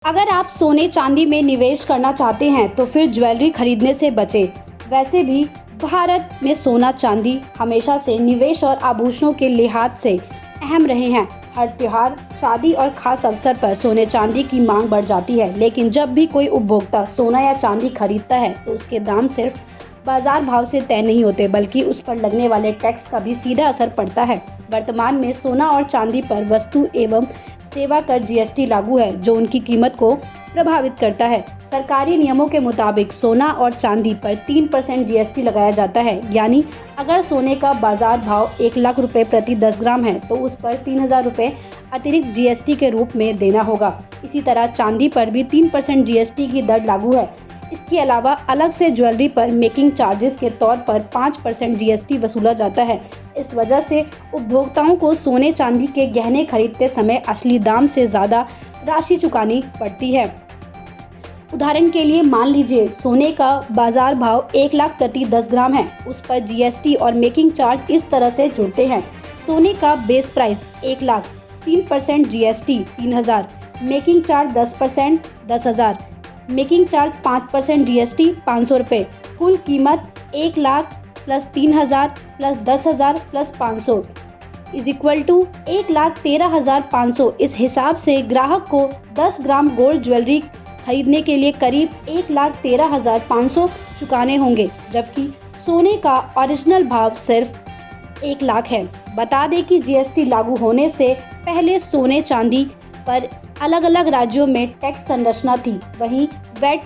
अगर आप सोने चांदी में निवेश करना चाहते हैं तो फिर ज्वेलरी खरीदने से बचें। वैसे भी भारत में सोना चांदी हमेशा से निवेश और आभूषणों के लिहाज से अहम रहे हैं। हर त्योहार, शादी और खास अवसर पर सोने चांदी की मांग बढ़ जाती है, लेकिन जब भी कोई उपभोक्ता सोना या चांदी खरीदता है तो उसके दाम सिर्फ बाजार भाव से तय नहीं होते, बल्कि उस पर लगने वाले टैक्स का भी सीधा असर पड़ता है। वर्तमान में सोना और चांदी पर वस्तु एवं सेवा कर जीएसटी लागू है, जो उनकी कीमत को प्रभावित करता है। सरकारी नियमों के मुताबिक सोना और चांदी पर 3% जीएसटी लगाया जाता है, यानी अगर सोने का बाजार भाव 1 लाख रुपए प्रति 10 ग्राम है तो उस पर 3,000 रुपये अतिरिक्त जीएसटी के रूप में देना होगा। इसी तरह चांदी पर भी 3% जीएसटी की दर लागू है। इसके अलावा अलग से ज्वेलरी पर मेकिंग चार्जेस के तौर पर 5% जीएसटी वसूला जाता है। इस वजह से उपभोक्ताओं को सोने चांदी के गहने खरीदते समय असली दाम से ज़्यादा राशि चुकानी पड़ती है। उदाहरण के लिए मान लीजिए सोने का बाजार भाव 1 लाख प्रति 10 ग्राम है, उस पर जीएसटी और मेकिंग चार्ज इस तरह से जुड़ते हैं। सोने का base price 1 lakh, 3% GST 3,000, making charge 10% 10,000, making charge 5% GST 500 रुपये। कुल कीमत 1 lakh plus 3,000 plus 10,000 plus 500 is equal to 1,13,500। इस हिसाब से ग्राहक को 10 ग्राम गोल्ड ज्वेलरी खरीदने के लिए करीब 1,13,500 चुकाने होंगे, जबकि सोने का ओरिजिनल भाव सिर्फ 1 लाख है। बता दें कि जीएसटी लागू होने से पहले सोने चांदी पर अलग अलग राज्यों में टैक्स संरचना थी। वहीं वैट,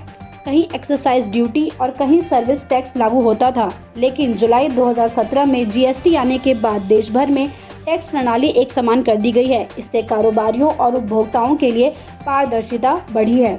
कहीं एक्साइज ड्यूटी और कहीं सर्विस टैक्स लागू होता था, लेकिन जुलाई 2017 में जीएसटी आने के बाद देश भर में टैक्स प्रणाली एक समान कर दी गई है। इससे कारोबारियों और उपभोक्ताओं के लिए पारदर्शिता बढ़ी है।